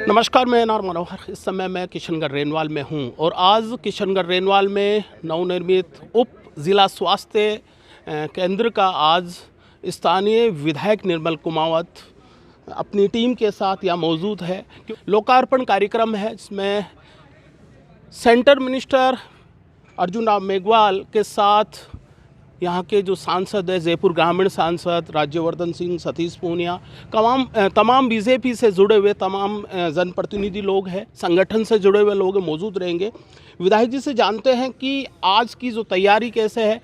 नमस्कार, मैं एनआर मनोहर। इस समय मैं किशनगढ़ रेनवाल में हूं और आज किशनगढ़ रेनवाल में नवनिर्मित उप ज़िला स्वास्थ्य केंद्र का आज स्थानीय विधायक निर्मल कुमावत अपनी टीम के साथ यहाँ मौजूद है। लोकार्पण कार्यक्रम है जिसमें सेंटर मिनिस्टर अर्जुन राम मेघवाल के साथ यहाँ के जो सांसद है, जयपुर ग्रामीण सांसद राज्यवर्धन सिंह, सतीश पूनिया, तमाम बीजेपी से जुड़े हुए तमाम जनप्रतिनिधि लोग हैं, संगठन से जुड़े हुए लोग मौजूद रहेंगे। विधायक जी से जानते हैं कि आज की जो तैयारी कैसे है।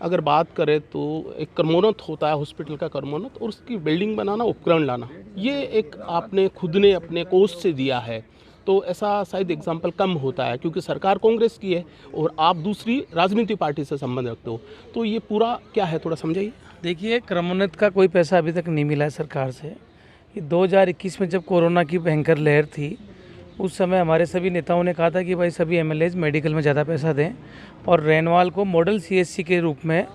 अगर बात करें तो एक क्रमोन्नत होता है, हॉस्पिटल का क्रमोन्नत, और उसकी बिल्डिंग बनाना, उपकरण लाना, ये एक आपने खुद ने अपने कोष से दिया है, तो ऐसा शायद एग्जाम्पल कम होता है क्योंकि सरकार कांग्रेस की है और आप दूसरी राजनीतिक पार्टी से संबंध रखते हो, तो ये पूरा क्या है, थोड़ा समझाइए। देखिए, क्रमोन्नत का कोई पैसा अभी तक नहीं मिला है सरकार से। ये 2021 में जब कोरोना की भयंकर लहर थी, उस समय हमारे सभी नेताओं ने कहा था कि भाई सभी एमएलएज मेडिकल में ज़्यादा पैसा दें और रेनवाल को मॉडल सीएचसी के रूप में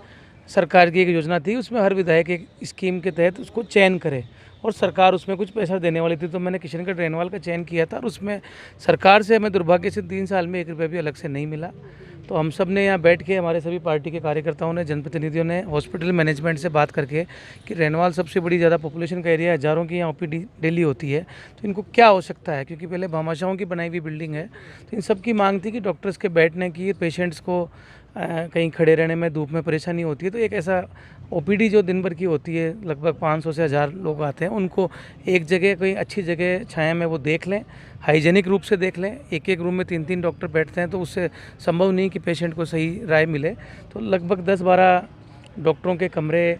सरकार की एक योजना थी, उसमें हर विधायक एक स्कीम के तहत उसको चयन करे और सरकार उसमें कुछ पैसा देने वाली थी। तो मैंने किशनगढ़ रेनवाल का चयन किया था और उसमें सरकार से हमें दुर्भाग्य से 3 साल में 1 रुपया भी अलग से नहीं मिला। तो हम सब ने यहाँ बैठ के, हमारे सभी पार्टी के कार्यकर्ताओं ने, जनप्रतिनिधियों ने हॉस्पिटल मैनेजमेंट से बात करके कि रेनवाल सबसे बड़ी ज़्यादा पॉपुलेशन का एरिया है, हज़ारों की यहाँ ओपीडी डेली होती है, तो इनको क्या आवश्यकता है, क्योंकि पहले भामाशाहों की बनाई हुई बिल्डिंग है। तो इन सब की मांग थी कि डॉक्टर्स के बैठने की, पेशेंट्स को कहीं खड़े रहने में, धूप में परेशानी होती है, तो एक ऐसा ओपीडी जो दिन भर की होती है, लगभग 500 से 1000 लोग आते हैं, उनको एक जगह, कोई अच्छी जगह छाया में वो देख लें, हाइजेनिक रूप से देख लें। एक एक रूम में 3-3 डॉक्टर बैठते हैं, तो उससे संभव नहीं कि पेशेंट को सही राय मिले। तो लगभग 10-12 डॉक्टरों के कमरे,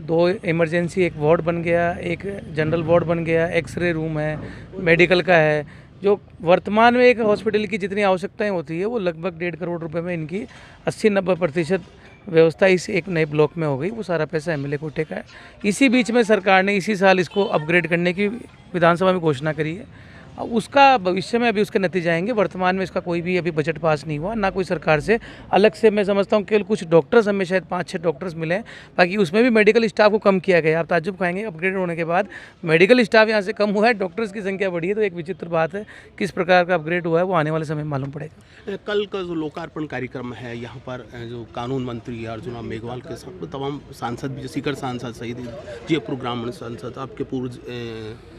2 इमरजेंसी, एक वार्ड बन गया, एक जनरल वार्ड बन गया, एक्सरे रूम है, मेडिकल का है। जो वर्तमान में एक हॉस्पिटल की जितनी आवश्यकताएं होती है, वो लगभग 1.5 करोड़ रुपए में इनकी 80-90% व्यवस्था इस एक नए ब्लॉक में हो गई। वो सारा पैसा एमएलए कोटे का है। इसी बीच में सरकार ने इसी साल इसको अपग्रेड करने की विधानसभा में घोषणा करी है। अब उसका भविष्य में अभी उसके नतीजे आएंगे। वर्तमान में इसका कोई भी अभी बजट पास नहीं हुआ, ना कोई सरकार से अलग से। मैं समझता हूँ केवल कुछ डॉक्टर्स, हमें शायद 5-6 डॉक्टर्स मिले, बाकी उसमें भी मेडिकल स्टाफ को कम किया गया। आप ताज्जुब खाएंगे, अपग्रेड होने के बाद मेडिकल स्टाफ यहाँ से कम हुआ है, डॉक्टर्स की संख्या बढ़ी है। तो एक विचित्र बात है, किस प्रकार का अपग्रेड हुआ है वो आने वाले समय में मालूम पड़ेगा। कल का जो लोकार्पण कार्यक्रम है, यहाँ पर जो कानून मंत्री अर्जुन राम मेघवाल के साथ तमाम सांसद भी, सीकर सांसद सहित जयपुर ग्रामीण सांसद, आपके पूर्व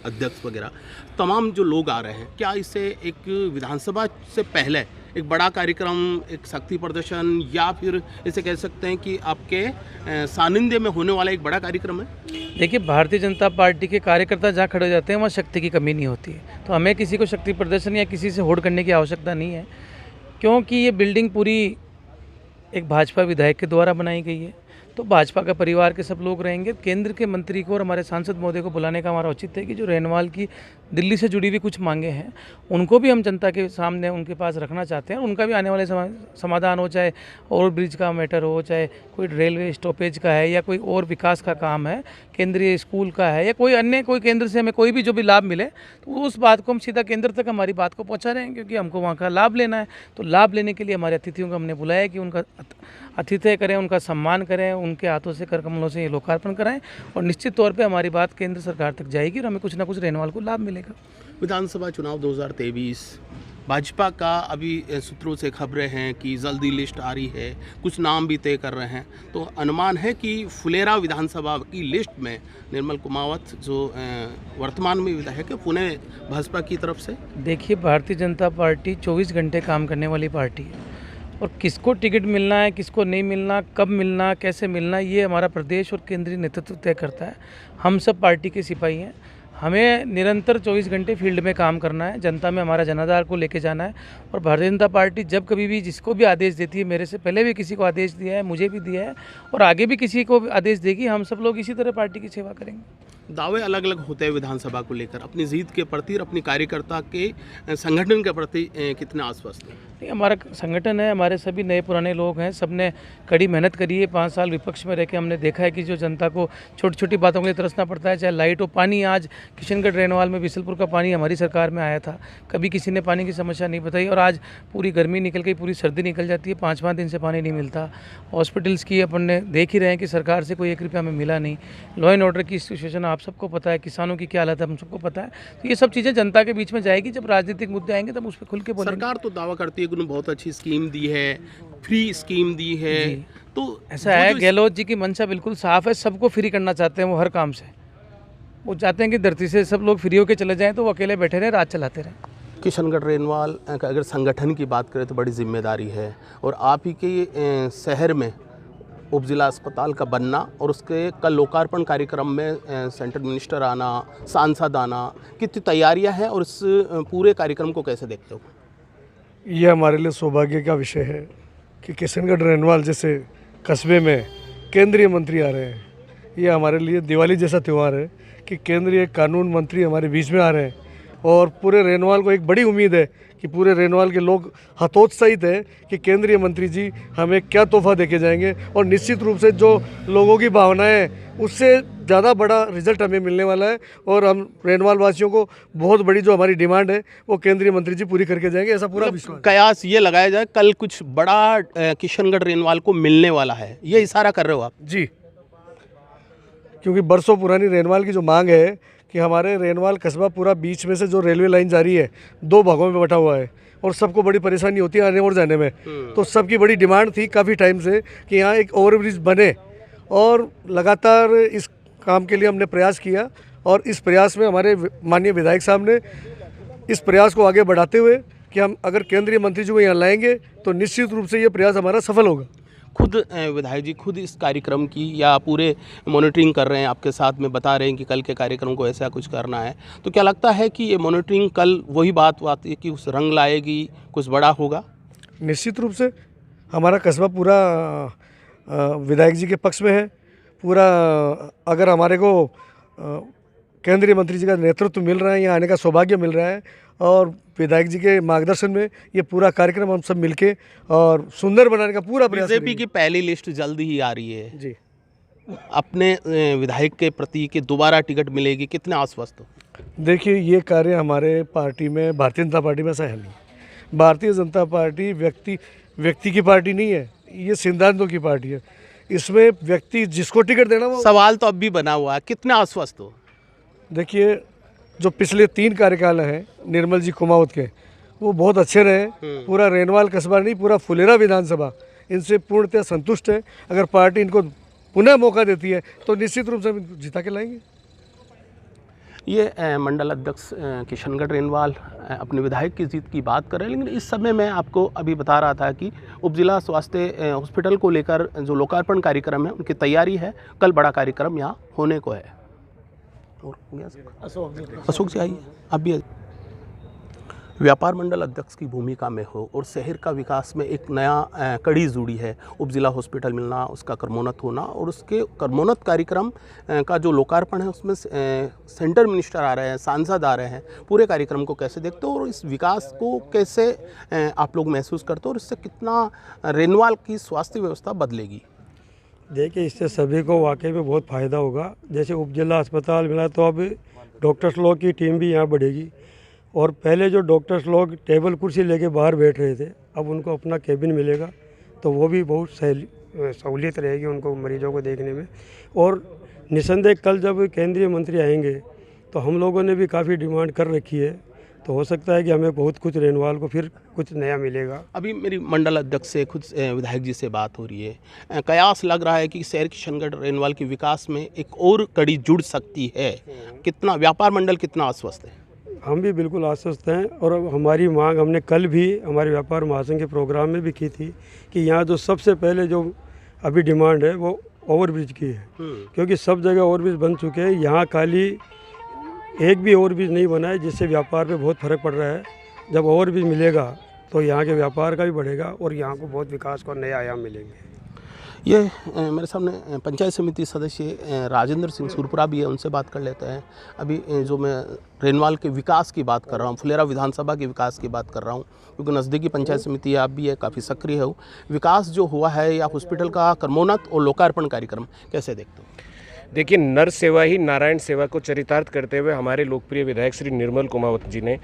अध्यक्ष वगैरह तमाम जो लोग आ रहे हैं, क्या इससे एक विधानसभा से पहले एक बड़ा कार्यक्रम, एक शक्ति प्रदर्शन, या फिर इसे कह सकते हैं कि आपके सानिध्य में होने वाला एक बड़ा कार्यक्रम है? देखिए, भारतीय जनता पार्टी के कार्यकर्ता जहाँ खड़े हो जाते हैं वहाँ शक्ति की कमी नहीं होती है। तो हमें किसी को शक्ति प्रदर्शन या किसी से होड़ करने की आवश्यकता नहीं है, क्योंकि ये बिल्डिंग पूरी एक भाजपा विधायक के द्वारा बनाई गई है। तो भाजपा का परिवार के सब लोग रहेंगे। केंद्र के मंत्री को और हमारे सांसद महोदय को बुलाने का हमारा औचित्य है कि जो रेनवाल की दिल्ली से जुड़ी हुई कुछ मांगे हैं, उनको भी हम जनता के सामने उनके पास रखना चाहते हैं। उनका भी आने वाले समाधान हो, चाहे ओवर ब्रिज का मैटर हो, चाहे कोई रेलवे स्टॉपेज का है, या कोई और विकास का काम है, केंद्रीय स्कूल का है, या कोई अन्य कोई केंद्र से हमें कोई भी जो भी लाभ मिले, तो उस बात को हम सीधा केंद्र तक हमारी बात को पहुँचा रहे हैं, क्योंकि हमको वहाँ का लाभ लेना है। तो लाभ लेने के लिए हमारे अतिथियों को हमने बुलाया है कि उनका आतिथ्य करें, उनका सम्मान करें, उनके हाथों से, कर कमलों से ये लोकार्पण कराएं, और निश्चित तौर पे हमारी बात केंद्र सरकार तक जाएगी और हमें कुछ ना कुछ रेनवाल को लाभ मिलेगा। विधानसभा चुनाव 2023, भाजपा का अभी सूत्रों से खबरें हैं कि जल्दी लिस्ट आ रही है, कुछ नाम भी तय कर रहे हैं, तो अनुमान है कि फुलेरा विधानसभा की लिस्ट में निर्मल कुमावत जो वर्तमान में विधायक है, पुणे भाजपा की तरफ से। देखिए, भारतीय जनता पार्टी 24 घंटे काम करने वाली पार्टी है, और किसको टिकट मिलना है, किसको नहीं मिलना, कब मिलना, कैसे मिलना, ये हमारा प्रदेश और केंद्रीय नेतृत्व तय करता है। हम सब पार्टी के सिपाही हैं। हमें निरंतर 24 घंटे फील्ड में काम करना है, जनता में हमारा जनाधार को लेके जाना है। और भारतीय जनता पार्टी जब कभी भी जिसको भी आदेश देती है, मेरे से पहले भी किसी को आदेश दिया है, मुझे भी दिया है, और आगे भी किसी को आदेश देगी। हम सब लोग इसी तरह पार्टी की सेवा करेंगे। दावे अलग अलग होते हैं विधानसभा को लेकर, अपनी जीत के प्रति और अपनी कार्यकर्ता के संगठन के प्रति कितने आश्वस्त हैं? नहीं, हमारा संगठन है, हमारे सभी नए पुराने लोग हैं, सब ने कड़ी मेहनत करी है। 5 साल विपक्ष में रह के हमने देखा है कि जो जनता को छोटी छोटी बातों के लिए तरसना पड़ता है, चाहे लाइट हो, पानी। आज किशनगढ़ रेनवाल में बिसलपुर का पानी हमारी सरकार में आया था, कभी किसी ने पानी की समस्या नहीं बताई, और आज पूरी गर्मी निकल गई, पूरी सर्दी निकल जाती है, 5-5 दिन से पानी नहीं मिलता। हॉस्पिटल्स की अपन ने देख ही रहे हैं कि सरकार से कोई 1 रुपया हमें मिला नहीं। लॉ एंड ऑर्डर की सिचुएशन आप आप सबको पता है, किसानों की क्या हालत है हम सबको पता है। तो ये सब चीज़ें जनता के बीच में जाएगी, जब राजनीतिक मुद्दे आएंगे तब उस पर खुल के बोलेंगे। सरकार तो दावा करती है कि उन्होंने बहुत अच्छी स्कीम दी है, फ्री स्कीम दी है, जी। तो ऐसा वो है, जो गहलोत जी की मंशा बिल्कुल साफ है, सबको फ्री करना चाहते हैं वो हर काम से। वो चाहते हैं कि धरती से सब लोग फ्री होके चले जाएं, तो वो अकेले बैठे रहें, राज चलाते रहें। किशनगढ़ रेनवाल का अगर संगठन की बात करें तो बड़ी जिम्मेदारी है, और आप ही के शहर में उपजिला अस्पताल का बनना और उसके कल लोकार्पण कार्यक्रम में सेंट्रल मिनिस्टर आना, सांसद आना, कितनी तैयारियां हैं और इस पूरे कार्यक्रम को कैसे देखते हो? ये हमारे लिए सौभाग्य का विषय है कि किशनगढ़ रेनवाल जैसे कस्बे में केंद्रीय मंत्री आ रहे हैं। ये हमारे लिए दिवाली जैसा त्यौहार है कि केंद्रीय कानून मंत्री हमारे बीच में आ रहे हैं, और पूरे रेनवाल को एक बड़ी उम्मीद है कि पूरे रेनवाल के लोग हतोत्साहित है कि केंद्रीय मंत्री जी हमें क्या तोहफा देके जाएंगे, और निश्चित रूप से जो लोगों की भावनाएं उससे ज़्यादा बड़ा रिजल्ट हमें मिलने वाला है, और हम रेनवाल वासियों को बहुत बड़ी जो हमारी डिमांड है वो केंद्रीय मंत्री जी पूरी करके जाएंगे, ऐसा पूरा विश्वास। कयास ये लगाया जाए कल कुछ बड़ा किशनगढ़ रेनवाल को मिलने वाला है, ये इशारा कर रहे हो आप? जी, क्योंकि बरसों पुरानी रेनवाल की जो मांग है कि हमारे रेनवाल कस्बा पूरा बीच में से जो रेलवे लाइन जा रही है 2 भागों में बटा हुआ है, और सबको बड़ी परेशानी होती है आने और जाने में। तो सबकी बड़ी डिमांड थी काफ़ी टाइम से कि यहाँ एक ओवरब्रिज बने, और लगातार इस काम के लिए हमने प्रयास किया, और इस प्रयास में हमारे माननीय विधायक साहब ने इस प्रयास को आगे बढ़ाते हुए कि हम अगर केंद्रीय मंत्री जी को यहाँ लाएंगे तो निश्चित रूप से ये प्रयास हमारा सफल होगा। खुद विधायक जी खुद इस कार्यक्रम की या पूरे मॉनिटरिंग कर रहे हैं, आपके साथ में बता रहे हैं कि कल के कार्यक्रम को ऐसा कुछ करना है, तो क्या लगता है कि ये मॉनिटरिंग कल वही बात है कि उस रंग लाएगी, कुछ बड़ा होगा? निश्चित रूप से हमारा कस्बा पूरा विधायक जी के पक्ष में है। पूरा अगर हमारे को केंद्रीय मंत्री जी का नेतृत्व मिल रहा है, यहाँ आने का सौभाग्य मिल रहा है, और विधायक जी के मार्गदर्शन में ये पूरा कार्यक्रम हम सब मिलके और सुंदर बनाने का पूरा प्रयास बीजेपी करेंगे। की पहली लिस्ट जल्दी ही आ रही है जी, अपने विधायक के प्रति कि दोबारा टिकट मिलेगी, कितने आश्वस्त हो? देखिए ये कार्य हमारे पार्टी में, भारतीय जनता पार्टी में ऐसा है नहीं। भारतीय जनता पार्टी व्यक्ति की पार्टी नहीं है, ये सिद्धांतों की पार्टी है। इसमें व्यक्ति जिसको टिकट देना वो। सवाल तो अब भी बना हुआ है, कितने आश्वस्त हो? देखिए जो पिछले 3 कार्यकाल हैं निर्मल जी कुमावत के, वो बहुत अच्छे रहे। पूरा रेनवाल कस्बा नहीं, पूरा फुलेरा विधानसभा इनसे पूर्णतः संतुष्ट है। अगर पार्टी इनको पुनः मौका देती है तो निश्चित रूप से हम इनको जिता के लाएंगे। ये मंडल अध्यक्ष किशनगढ़ रेनवाल अपने विधायक की जीत की बात कर रहे हैं, लेकिन इस समय मैं आपको अभी बता रहा था कि उपजिला स्वास्थ्य हॉस्पिटल को लेकर जो लोकार्पण कार्यक्रम है उनकी तैयारी है, कल बड़ा कार्यक्रम यहाँ होने को है। और अशोक जी आइए, आप भी आइए। व्यापार मंडल अध्यक्ष की भूमिका में हो और शहर का विकास में एक नया कड़ी जुड़ी है, उपजिला हॉस्पिटल मिलना, उसका कर्मोन्नत होना, और उसके कर्मोन्नत कार्यक्रम का जो लोकार्पण है उसमें सेंट्रल मिनिस्टर आ रहे हैं, सांसद आ रहे हैं। पूरे कार्यक्रम को कैसे देखते हो और इस विकास को कैसे आप लोग महसूस करते हो, और इससे कितना रेनवाल की स्वास्थ्य व्यवस्था बदलेगी? देखिए इससे सभी को वाकई में बहुत फ़ायदा होगा। जैसे उपजिला अस्पताल मिला तो अब डॉक्टर्स लोग की टीम भी यहाँ बढ़ेगी, और पहले जो डॉक्टर्स लोग टेबल कुर्सी लेके बाहर बैठ रहे थे, अब उनको अपना केबिन मिलेगा, तो वो भी बहुत सहूलियत रहेगी उनको मरीजों को देखने में। और निसंदेह कल जब केंद्रीय मंत्री आएंगे तो हम लोगों ने भी काफ़ी डिमांड कर रखी है, तो हो सकता है कि हमें बहुत कुछ रेनवाल को फिर कुछ नया मिलेगा। अभी मेरी मंडल अध्यक्ष से खुद विधायक जी से बात हो रही है, कयास लग रहा है कि शहर किशनगढ़ रेनवाल के विकास में एक और कड़ी जुड़ सकती है, कितना व्यापार मंडल कितना आश्वस्त है? हम भी बिल्कुल आश्वस्त हैं, और हमारी मांग हमने कल भी हमारे व्यापार महासंघ के प्रोग्राम में भी की थी कि यहाँ जो सबसे पहले जो अभी डिमांड है वो ओवरब्रिज की है, क्योंकि सब जगह ओवरब्रिज बन चुके हैं, यहाँ खाली एक भी ओवरब्रिज नहीं बना है, जिससे व्यापार पे बहुत फ़र्क पड़ रहा है। जब ओवरब्रिज मिलेगा तो यहाँ के व्यापार का भी बढ़ेगा और यहाँ को बहुत विकास को नए आयाम मिलेंगे। ये मेरे सामने पंचायत समिति सदस्य राजेंद्र सिंह सुरपुरा भी है, उनसे बात कर लेते हैं। अभी जो मैं रेनवाल के विकास की बात कर रहा हूँ, फुलेरा विधानसभा के विकास की बात कर रहा हूँ, क्योंकि नज़दीकी पंचायत समिति है, आप भी है, काफ़ी सक्रिय है। विकास जो हुआ है या हॉस्पिटल का कर्मोन्नत और लोकार्पण कार्यक्रम कैसे देखते हो? देखिए, नर सेवा ही नारायण सेवा को चरितार्थ करते हुए हमारे लोकप्रिय विधायक श्री निर्मल कुमावत जी ने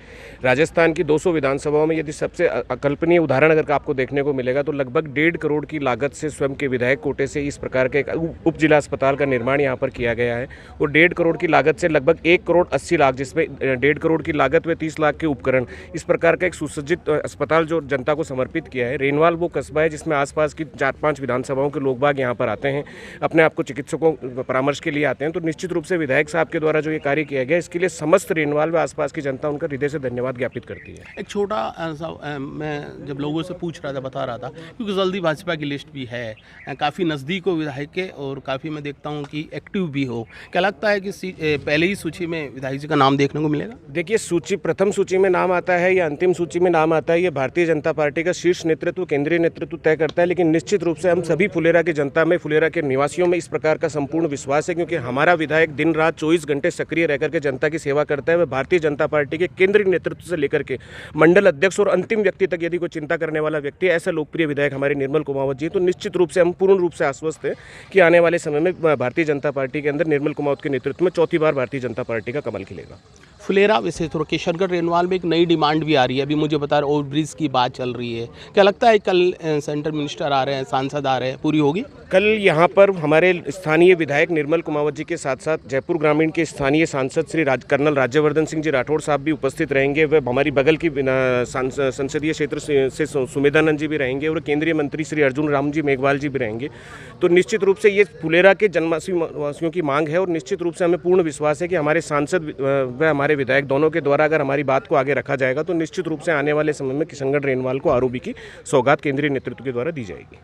राजस्थान की 200 विधानसभाओं में यदि सबसे अकल्पनीय उदाहरण अगर आपको देखने को मिलेगा तो लगभग 1.5 करोड़ की लागत से स्वयं के विधायक कोटे से इस प्रकार के एक उप जिला अस्पताल का निर्माण यहाँ पर किया गया है। और 1.5 करोड़ की लागत से लगभग 1 करोड़ 80 लाख, जिसमें 1.5 करोड़ की लागत व 30 लाख के उपकरण, इस प्रकार का एक सुसज्जित अस्पताल जो जनता को समर्पित किया है। रेनवाल वो कस्बा है जिसमें आसपास की 4-5 विधानसभाओं के लोग बाग यहाँ पर आते हैं, अपने आप को चिकित्सकों परामर्श के लिए आते हैं। तो निश्चित रूप से विधायक साहब के द्वारा जो ये कार्य किया गया, इसके लिए समस्त रेनवाल व आसपास की जनता उनका हृदय से धन्यवाद ज्ञापित करती है। एक छोटा मैं जब लोगों से पूछ रहा था, बता रहा था, क्योंकि जल्दी भाजपा की लिस्ट भी है, काफ़ी नज़दीक हो विधायक के और काफ़ी मैं देखता हूँ कि एक्टिव भी हो, क्या लगता है कि पहले ही सूची में विधायक जी का नाम देखने को मिलेगा? देखिए, प्रथम सूची में नाम आता है या अंतिम सूची में नाम आता है, ये भारतीय जनता पार्टी का शीर्ष नेतृत्व, केंद्रीय नेतृत्व तय करता है। लेकिन निश्चित रूप से हम सभी फुलेरा की जनता में, फुलेरा के निवासियों में इस प्रकार का संपूर्ण विश्वास है, क्योंकि हमारा विधायक दिन रात 24 घंटे सक्रिय रहकर के जनता की सेवा करता है। वह भारतीय जनता पार्टी के केंद्रीय नेतृत्व से लेकर के मंडल अध्यक्ष और अंतिम व्यक्ति तक यदि कोई चिंता करने वाला व्यक्ति है, ऐसा लोकप्रिय विधायक हमारे निर्मल कुमावत जी, तो निश्चित रूप से हम पूर्ण रूप से आश्वस्त हैं कि आने वाले समय में भारतीय जनता पार्टी के अंदर निर्मल कुमावत के नेतृत्व में चौथी बार भारतीय जनता पार्टी का कमल खिलेगा। फुलेरा विशेष तौर किशनगढ़ रेनवाल में एक नई डिमांड भी आ रही है, अभी मुझे बता रहे ओवरब्रिज की बात चल रही है, क्या लगता है कल सेंट्रल मिनिस्टर आ रहे हैं, सांसद आ रहे हैं, पूरी होगी? कल यहाँ पर हमारे स्थानीय विधायक निर्मल कुमावत जी के साथ साथ जयपुर ग्रामीण के स्थानीय सांसद श्री कर्नल राज्यवर्धन सिंह जी राठौड़ साहब भी उपस्थित रहेंगे। वह हमारी बगल की संसदीय क्षेत्र से सुमेधानंद जी भी रहेंगे और केंद्रीय मंत्री श्री अर्जुन राम जी मेघवाल जी भी रहेंगे। तो निश्चित रूप से ये फुलेरा के जनवासियों की मांग है और निश्चित रूप से हमें पूर्ण विश्वास है कि हमारे सांसद व हमारे विधायक दोनों के द्वारा अगर हमारी बात को आगे रखा जाएगा तो निश्चित रूप से आने वाले समय में किशनगढ़ रेनवाल को आरओबी की सौगात केंद्रीय नेतृत्व के द्वारा दी जाएगी।